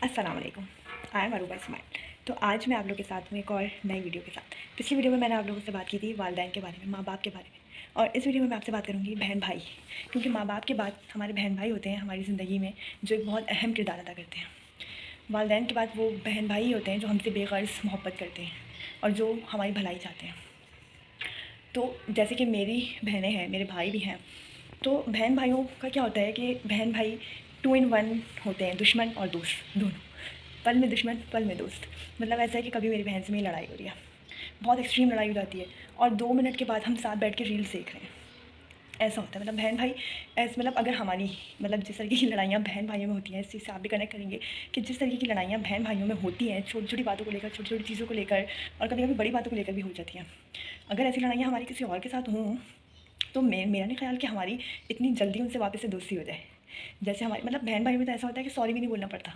अस्सलाम वालेकुम। I am Aruba Ismail. तो आज मैं आप लोगों के साथ में एक और नई वीडियो के साथ, पिछली वीडियो में मैंने आप लोगों से बात की थी वालिदैन के बारे में, माँ बाप के बारे में, और इस वीडियो में मैं आपसे बात करूँगी बहन भाई, क्योंकि माँ बाप के बाद हमारे बहन भाई होते हैं हमारी ज़िंदगी में, जो एक बहुत अहम किरदार अदा करते हैं। वालिदैन के बाद वो बहन भाई होते हैं जो हमसे बेग़र्ज़ मोहब्बत करते हैं और जो हमारी भलाई चाहते हैं। तो जैसे कि मेरी बहनें हैं, मेरे भाई भी हैं, तो बहन भाइयों का क्या होता है कि बहन भाई 2 इन 1 होते हैं, दुश्मन और दोस्त दोनों। पल में दुश्मन, पल में दोस्त। मतलब ऐसा है कि कभी मेरी बहन से मेरी लड़ाई हो रही है, बहुत एक्सट्रीम लड़ाई हो जाती है, और 2 मिनट के बाद हम साथ बैठ के रील्स देख रहे हैं। ऐसा होता है, मतलब बहन भाई ऐसे, मतलब अगर हमारी, मतलब जिस तरीके की लड़ाइयाँ बहन भाइयों में होती हैं, इस चीज़ से आप भी कनेक्ट करेंगे कि जिस तरीके की लड़ाइयाँ बहन भाइयों में होती हैं, छोटी छोटी बातों को लेकर, छोटी छोटी चीज़ों को लेकर, और कभी कभी बड़ी बातों को लेकर भी हो जाती हैं। अगर ऐसी लड़ाइयाँ हमारी किसी और के साथ हों, तो मेरा नहीं ख्याल कि हमारी इतनी जल्दी उनसे वापस से दोस्ती हो जाए। जैसे हमारी, मतलब बहन भाई में तो ऐसा होता है कि सॉरी भी नहीं बोलना पड़ता।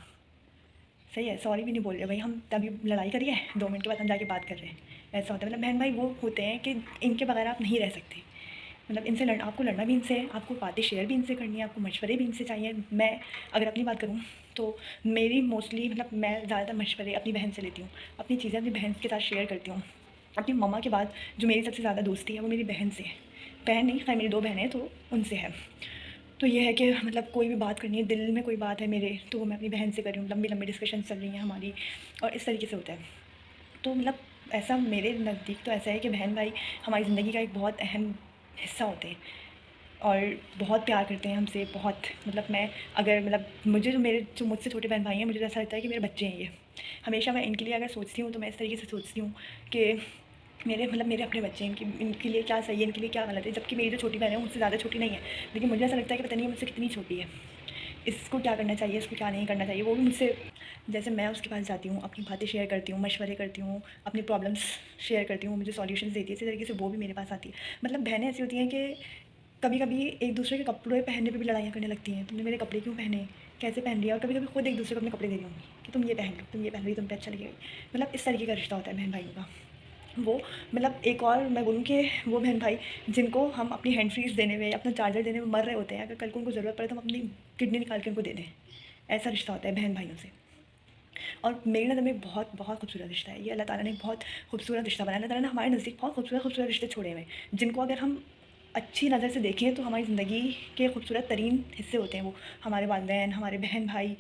सही है, सॉरी भी नहीं बोल रहे भाई, हम तभी लड़ाई करिए, 2 मिनट के बाद हम जाके बात कर रहे हैं। ऐसा होता है, मतलब बहन भाई वो होते हैं कि इनके बगैर आप नहीं रह सकते। मतलब इनसे आपको लड़ना भी इनसे है, आपको बातें शेयर भी इनसे करनी है, आपको मशवरे भी इनसे चाहिए। मैं अगर अपनी बात करूँ तो मेरी मोस्टली, मतलब मैं ज़्यादातर मशवरे अपनी बहन से लेती हूँ, अपनी चीज़ें अपनी बहन के साथ शेयर करती हूँ। अपनी मम्मा के बाद जो मेरी सबसे ज़्यादा दोस्ती है वो मेरी बहन से है। बहन नहीं, खैर मेरी 2 बहनें हैं, तो उनसे है। तो ये है कि मतलब कोई भी बात करनी है, दिल में कोई बात है मेरे, तो वो मैं अपनी बहन से कर रही हूँ। लंबी लंबी डिस्कशन चल रही हैं हमारी, और इस तरीके से होता है। तो मतलब ऐसा मेरे नज़दीक तो ऐसा है कि बहन भाई हमारी ज़िंदगी का एक बहुत अहम हिस्सा होते हैं, और बहुत प्यार करते हैं हमसे, बहुत। मतलब मैं, अगर मतलब मुझे जो मुझसे छोटे बहन भाई हैं, मुझे तो ऐसा लगता है कि मेरे बच्चे हैं ये। हमेशा मैं इनके लिए अगर सोचती हूँ तो मैं इस तरीके से सोचती हूँ कि मेरे अपने बच्चे हैं, इनके लिए क्या सही है, इनके लिए क्या गलत है। जबकि मेरी जो छोटी बहन है मुझसे ज़्यादा छोटी नहीं है, लेकिन मुझे ऐसा लगता है कि पता नहीं मुझसे कितनी छोटी है, इसको क्या करना चाहिए, इसको क्या नहीं करना चाहिए। वो भी मुझसे, जैसे मैं उसके पास जाती हूँ, अपनी बातें शेयर करती हूँ, मशवरे करती हूँ, अपनी प्रॉब्लम्स शेयर करती हूँ, मुझे सॉल्यूशंस देती है, इसी तरीके से वो भी मेरे पास आती है। मतलब बहनें ऐसी होती हैं कि कभी कभी एक दूसरे के कपड़े पहनने पे भी लड़ाइयाँ करने लगती हैं, तुमने मेरे कपड़े क्यों पहने, कैसे पहन लिया। और कभी कभी खुद एक दूसरे को अपने कपड़े दे रही होंगी कि तुम ये पहन लो, तुम ये पहन लो, तुम पे अच्छा लगेगा। मतलब इस तरीके का रिश्ता होता है बहन भाइयों का। वो, मतलब एक और मैं बोलूँ कि वो बहन भाई जिनको हम अपनी हैंड फ्रीज़ देने में, अपना चार्जर देने में मर रहे होते हैं, अगर कल को उनको ज़रूरत पड़े तो हम अपनी किडनी निकाल के उनको दे दें। ऐसा रिश्ता होता है बहन भाइयों से। और मेरी नज़र में बहुत बहुत खूबसूरत रिश्ता है ये। अल्लाह ताला ने बहुत खूबसूरत रिश्ता बनाया। अल्लाह ताला ने हमारे नज़दीक बहुत खूबसूरत खूबसूरत रिश्ते छोड़े हुए हैं, जिनको अगर हम अच्छी नज़र से देखें तो हमारी ज़िंदगी के खूबसूरत तरीन हिस्से होते हैं वो। हमारे वालिदैन, हमारे बहन भाई,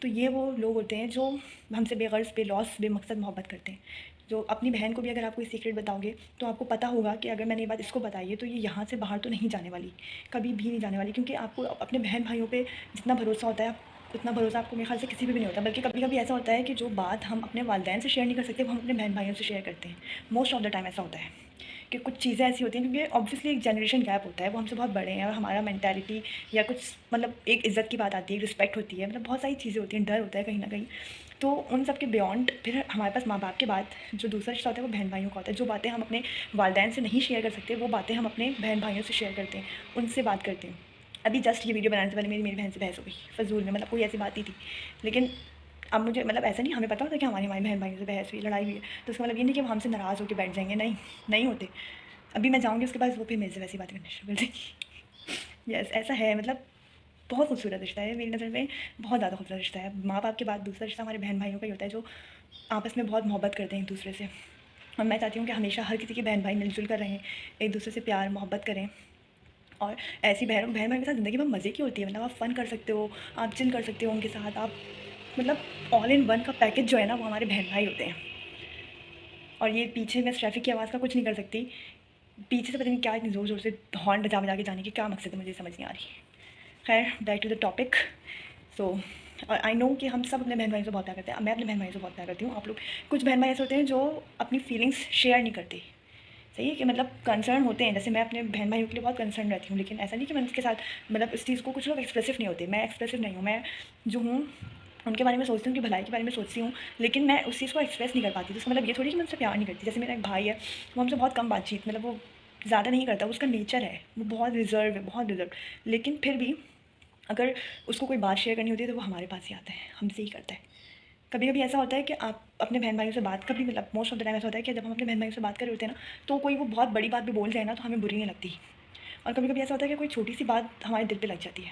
तो ये वो लोग होते हैं जो हमसे बेगर्ज़, बेलौस, बेमकसद मोहब्बत करते हैं। जो अपनी बहन को भी अगर आप कोई सीक्रेट बताओगे तो आपको पता होगा कि अगर मैंने ये बात इसको बताई है तो ये यहाँ से बाहर तो नहीं जाने वाली, कभी भी नहीं जाने वाली। क्योंकि आपको अपने बहन भाइयों पे जितना भरोसा होता है, उतना भरोसा आपको मेरे ख्याल से किसी पे भी नहीं होता। बल्कि कभी कभी ऐसा होता है कि जो बात हम अपने वालिदैन से शेयर नहीं कर सकते, वो हम अपने बहन भाइयों से शेयर करते हैं। मोस्ट ऑफ द टाइम ऐसा होता है कि कुछ चीज़ें ऐसी होती हैं, क्योंकि ऑब्वियसली एक जनरेशन गैप होता है, वो हमसे बहुत बड़े हैं, और हमारा मेंटालिटी या कुछ, मतलब एक इज़्ज़त की बात आती है, रिस्पेक्ट होती है, मतलब बहुत सारी चीज़ें होती हैं, डर होता है कहीं ना कहीं। तो उन सब के बियॉन्ड फिर हमारे पास माँ बाप के बाद जो दूसरा रिश्ता होता है वो बहन भाइयों का होता है। जो बातें हम अपने वालिदैन से नहीं शेयर कर सकते, वो बातें हम अपने बहन भाइयों से शेयर करते हैं, उनसे बात करते हैं। अभी जस्ट ये वीडियो बनाने से पहले मेरी मेरी बहन से बहस हो गई फजूल में, मतलब कोई ऐसी बात ही थी। लेकिन अब मुझे, मतलब ऐसा नहीं, हमें पता होता है कि हमारी हमारी बहन भाइयों से बहस हुई, लड़ाई हुई है, तो उसका मतलब ये नहीं कि वो हमसे नाराज़ होकर बैठ जाएंगे, नहीं, नहीं होते। अभी मैं जाऊँगी उसके पास, वो फिर मेरे से वैसी बात करना शुरू कर देंगी। यस, ऐसा है। मतलब बहुत खूबसूरत रिश्ता है मेरी नज़र में, बहुत ज़्यादा खूबसूरत रिश्ता है। माँ बाप के बाद दूसरा रिश्ता हमारे बहन भाइयों का ही होता है, जो आपस में बहुत मोहब्बत करते हैं एक दूसरे से। और मैं चाहती हूँ कि हमेशा हर किसी के बहन भाई मिलजुल कर रहें, एक दूसरे से प्यार मोहब्बत करें। और ऐसी बहन बहन भाई के साथ ज़िंदगी में मज़े की होती है। मतलब आप फ़न कर सकते हो, आप चिल कर सकते हो उनके साथ, आप, मतलब ऑल इन वन का पैकेज जो है ना, वो हमारे बहन भाई होते हैं। और ये पीछे मैं ट्रैफिक की आवाज़ का कुछ नहीं कर सकती, पीछे से पता नहीं क्या इतनी ज़ोर ज़ोर से हॉर्न बजा बजा के जाने की क्या मकसद है, मुझे समझ नहीं आ रही। खैर, back to the topic. So I know कि हम सब अपने बहन भाई से बहुत प्यार करते हैं, मैं अपने बहन भाई से बहुत प्यार करती हूँ। आप लोग, कुछ बहन भाई ऐसे होते हैं जो अपनी फीलिंग्स शेयर नहीं करते। सही है कि मतलब कंसर्न होते हैं, जैसे मैं अपने बहन भाइयों के लिए बहुत कंसर्न रहती हूँ, लेकिन ऐसा नहीं कि मैं उसके साथ, मतलब इस चीज़ को, कुछ लोग एक्सप्रेसिव नहीं होते, मैं एक्सप्रेसिव नहीं हूँ। मैं जो हूँ उनके बारे में सोचती हूँ, उनकी भलाई के बारे में सोचती हूँ, लेकिन मैं उस चीज़ को एक्सप्रेस नहीं कर पाती। तो इसका मतलब ये थोड़ी कि मैं उनसे प्यार नहीं करती। जैसे मेरा एक भाई है, वो हमसे बहुत कम बातचीत, मतलब वो ज़्यादा नहीं करता, उसका नेचर है, वो बहुत रिजर्व है, बहुत रिजर्व। लेकिन फिर भी अगर उसको कोई बात शेयर करनी होती है तो वो हमारे पास ही आता है, हमसे ही करता है। कभी कभी ऐसा होता है कि आप अपने बहन भाइयों से बात, कभी, मतलब मोस्ट ऑफ द टाइम ऐसा होता है कि जब हम अपने बहन भाइयों से बात कर रहे होते हैं ना, तो कोई वो बहुत बड़ी बात भी बोल जाए ना तो हमें बुरी नहीं लगती। और कभी कभी ऐसा होता है कि कोई छोटी सी बात हमारे दिल पे लग जाती है।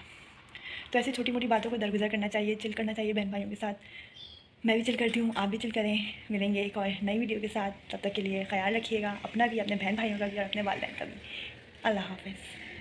तो ऐसी छोटी मोटी बातों को दरगुजर करना चाहिए, चिल करना चाहिए बहन भाइयों के साथ। मैं भी चिल करती हूँ, आप भी चिल करें। मिलेंगे एक और नई वीडियो के साथ, तब तक के लिए ख्याल रखिएगा अपना भी, अपने बहन भाइयों का भी और अपने वालिदैन का भी। अल्लाह हाफ़िज़।